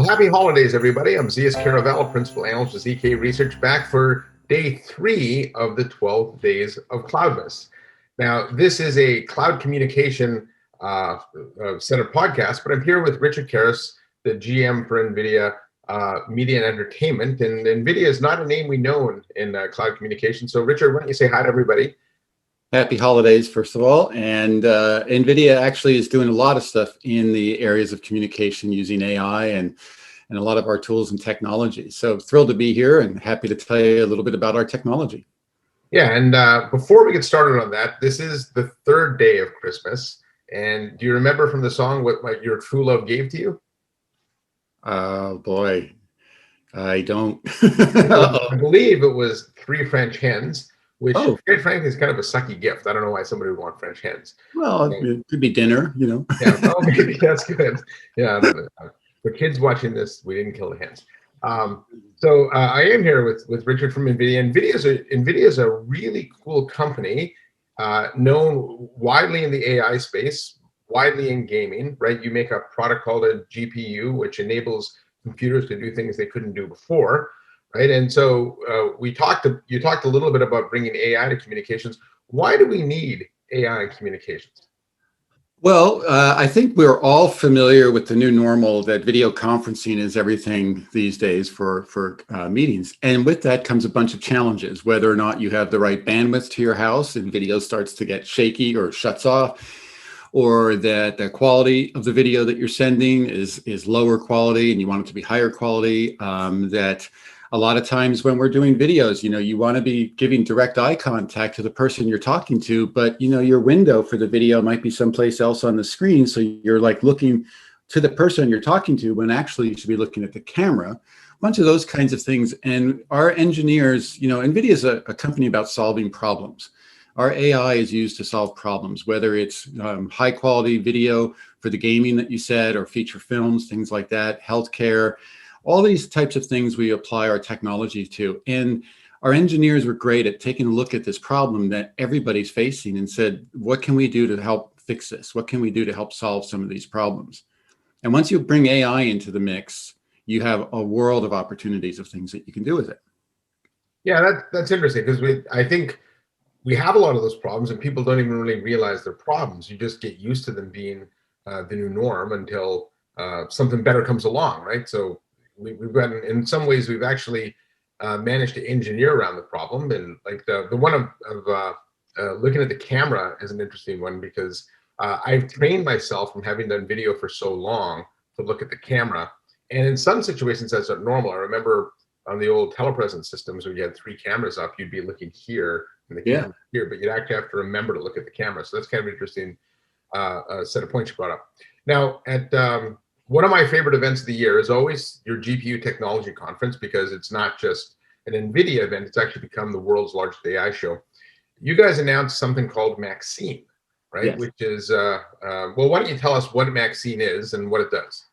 Happy holidays, everybody. I'm Zeus Kerravala, Principal Analyst with ZK Research, back for day 3 of the 12 days of Cloudmas. Now, this is a cloud communication set of podcasts, but I'm here with Richard Kerris, the GM for Nvidia Media and Entertainment. And Nvidia is not a name we know in cloud communication. So, Richard, why don't you say hi to everybody? Happy holidays, first of all. And NVIDIA actually is doing a lot of stuff in the areas of communication using AI and a lot of our tools and technology. So thrilled to be here and happy to tell you a little bit about our technology. Yeah, and before we get started on that, this is the 3rd day of Christmas. And do you remember from the song what your true love gave to you? Oh, boy. I don't. I believe it was 3 French Hens. Which, quite frankly, is kind of a sucky gift. I don't know why somebody would want French hens. Well, it could be dinner, you know. Yeah, well, maybe that's good. Yeah, I don't know. For kids watching this, we didn't kill the hens. So I am here with Richard from Nvidia. Nvidia is a really cool company, known widely in the AI space, widely in gaming. Right? You make a product called a GPU, which enables computers to do things they couldn't do before. Right, and so you talked a little bit about bringing AI to communications. Why do we need AI in communications? Well, I think we're all familiar with the new normal that video conferencing is everything these days for meetings. And with that comes a bunch of challenges, whether or not you have the right bandwidth to your house and video starts to get shaky or shuts off, or that the quality of the video that you're sending is lower quality and you want it to be higher quality, that a lot of times when we're doing videos, you want to be giving direct eye contact to the person you're talking to, but your window for the video might be someplace else on the screen. So you're like looking to the person you're talking to when actually you should be looking at the camera, a bunch of those kinds of things. And our engineers, NVIDIA is a company about solving problems. Our AI is used to solve problems, whether it's high quality video for the gaming that you said, or feature films, things like that, healthcare. All these types of things we apply our technology to. And our engineers were great at taking a look at this problem that everybody's facing and said, what can we do to help fix this? What can we do to help solve some of these problems? And once you bring AI into the mix, you have a world of opportunities of things that you can do with it. Yeah, that's interesting, because I think we have a lot of those problems and people don't even really realize they're problems. You just get used to them being the new norm until something better comes along, right? So we've got, in some ways, we've actually managed to engineer around the problem. And like the one of looking at the camera is an interesting one, because I've trained myself from having done video for so long to look at the camera. And in some situations, that's not normal. I remember on the old telepresence systems, when you had 3 cameras up, you'd be looking here and the camera here, but you'd actually have to remember to look at the camera. So that's kind of interesting set of points you brought up. Now, at one of my favorite events of the year is always your GPU technology conference, because it's not just an NVIDIA event, it's actually become the world's largest AI show. You guys announced something called Maxine, right? Yes. Which is, well, why don't you tell us what Maxine is and what it does?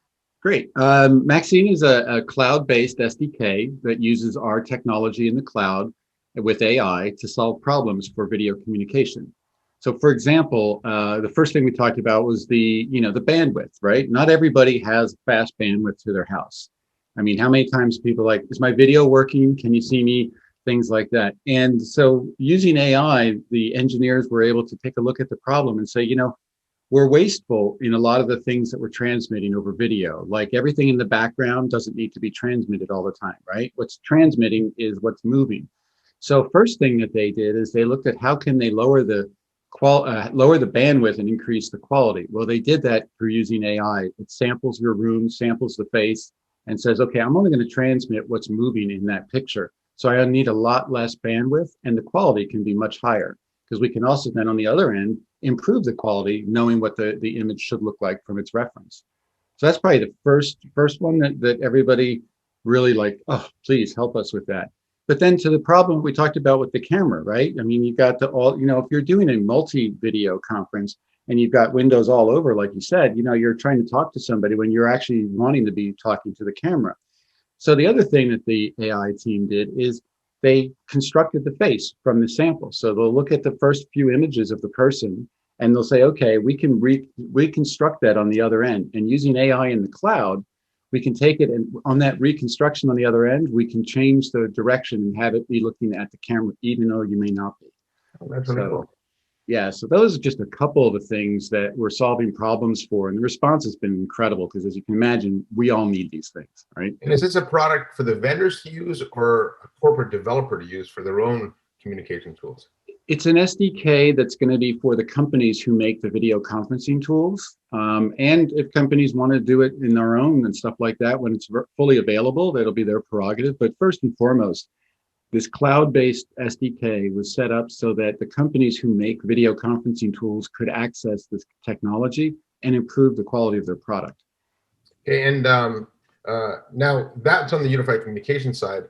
Great. Maxine is a cloud-based SDK that uses our technology in the cloud with AI to solve problems for video communication. So, for example, the first thing we talked about was the bandwidth, right? Not everybody has fast bandwidth to their house. I mean, how many times people like, is my video working? Can you see me? Things like that. And so using AI, the engineers were able to take a look at the problem and say, we're wasteful in a lot of the things that we're transmitting over video. Like everything in the background doesn't need to be transmitted all the time, right? What's transmitting is what's moving. So first thing that they did is they looked at how can they lower the bandwidth and increase the quality. Well, they did that through using AI. It samples your room, samples the face, and says, okay, I'm only going to transmit what's moving in that picture. So I need a lot less bandwidth, and the quality can be much higher, because we can also then on the other end improve the quality, knowing what the image should look like from its reference. So that's probably the first one that everybody really like, oh, please help us with that. But then to the problem we talked about with the camera, right? I mean, you've got if you're doing a multi-video conference and you've got windows all over, like you said, you're trying to talk to somebody when you're actually wanting to be talking to the camera. So the other thing that the AI team did is they constructed the face from the sample. So they'll look at the first few images of the person and they'll say, okay, we can reconstruct that on the other end. And using AI in the cloud, we can take it, and on that reconstruction on the other end, we can change the direction and have it be looking at the camera, even though you may not be. Oh, that's really cool. Yeah, so those are just a couple of the things that we're solving problems for, and the response has been incredible because, as you can imagine, we all need these things, right? And is this a product for the vendors to use or a corporate developer to use for their own communication tools? It's an SDK that's going to be for the companies who make the video conferencing tools. And if companies want to do it in their own and stuff like that, when it's fully available, that'll be their prerogative. But first and foremost, this cloud-based SDK was set up so that the companies who make video conferencing tools could access this technology and improve the quality of their product. Okay, and now that's on the unified communication side.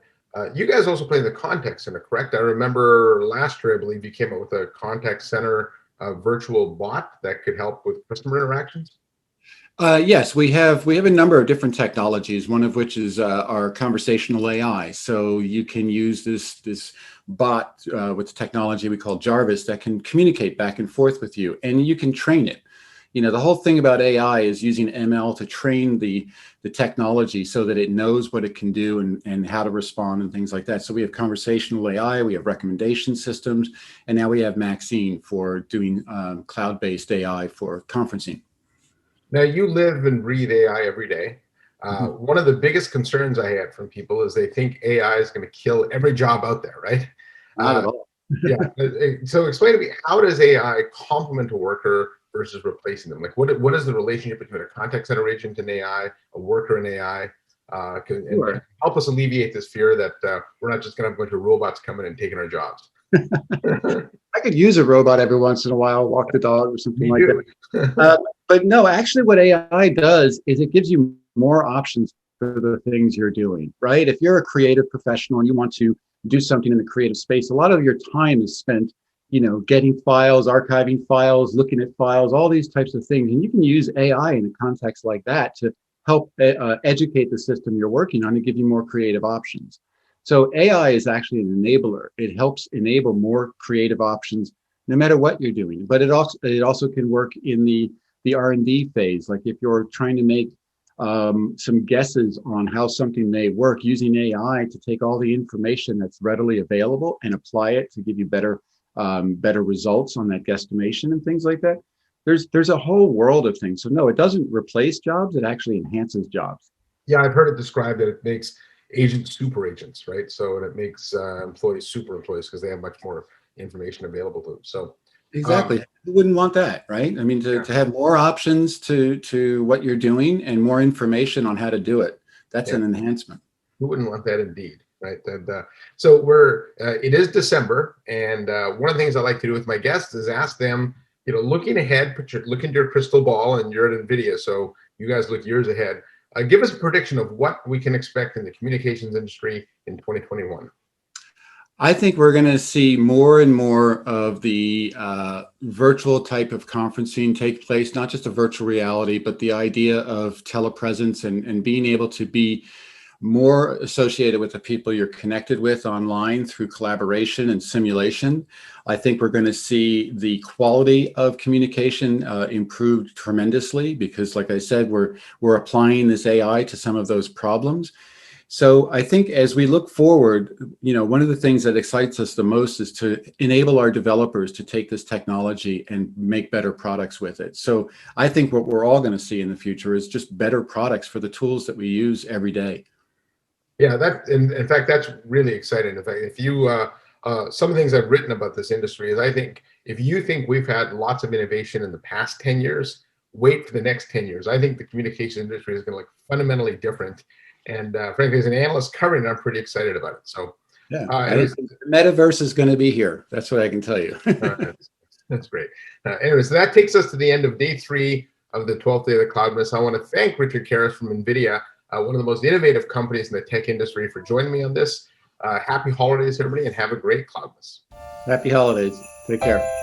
You guys also play in the contact center, correct? I remember last year, I believe you came up with a contact center virtual bot that could help with customer interactions. Yes, we have a number of different technologies, one of which is our conversational AI. So you can use this bot with the technology we call Jarvis that can communicate back and forth with you, and you can train it. You know, the whole thing about AI is using ML to train the technology so that it knows what it can do and how to respond and things like that. So we have conversational AI, we have recommendation systems, and now we have Maxine for doing cloud-based AI for conferencing. Now, you live and breathe AI every day. One of the biggest concerns I had from people is they think AI is going to kill every job out there, right? Not at all. Yeah. So explain to me, how does AI complement a worker versus replacing them? Like, what is the relationship between a contact center agent and AI, a worker and AI? And help us alleviate this fear that we're not just going to have a bunch of robots coming and taking our jobs. I could use a robot every once in a while, walk the dog or something like that. But no, actually what AI does is it gives you more options for the things you're doing, right? If you're a creative professional and you want to do something in the creative space, a lot of your time is spent, you know, getting files, archiving files, looking at files, all these types of things. And you can use AI in a context like that to help educate the system you're working on and give you more creative options. So AI is actually an enabler. It helps enable more creative options no matter what you're doing. But it also can work in the R&D phase. Like if you're trying to make some guesses on how something may work, using AI to take all the information that's readily available and apply it to give you better results on that guesstimation and things like that. There's a whole world of things. So no, it doesn't replace jobs. It actually enhances jobs. Yeah, I've heard it described that it makes agents super agents, right? So, and it makes employees super employees because they have much more information available to them. So exactly, who wouldn't want that, right? I mean, to have more options to what you're doing and more information on how to do it. That's an enhancement. Who wouldn't want that, indeed, right? And so it is December, and one of the things I like to do with my guests is ask them, you know, looking ahead, look into your crystal ball, and you're at Nvidia, so you guys look years ahead. Give us a prediction of what we can expect in the communications industry in 2021. I think we're going to see more and more of the virtual type of conferencing take place, not just a virtual reality, but the idea of telepresence and being able to be more associated with the people you're connected with online through collaboration and simulation. I think we're going to see the quality of communication improved tremendously because, like I said, we're applying this AI to some of those problems. So I think as we look forward, you know, one of the things that excites us the most is to enable our developers to take this technology and make better products with it. So I think what we're all going to see in the future is just better products for the tools that we use every day. Yeah, in fact, that's really exciting. In fact, if you some of the things I've written about this industry is I think if you think we've had lots of innovation in the past 10 years, wait for the next 10 years. I think the communication industry is going to look fundamentally different. And frankly, as an analyst covering it, I'm pretty excited about it. So yeah, the metaverse is going to be here. That's what I can tell you. That's great. Anyway, so that takes us to the end of day 3 of the 12th day of the Cloudmas. I want to thank Richard Kerris from Nvidia, one of the most innovative companies in the tech industry, for joining me on this. Happy holidays, everybody, and have a great Cloudmas. Happy holidays. Take care.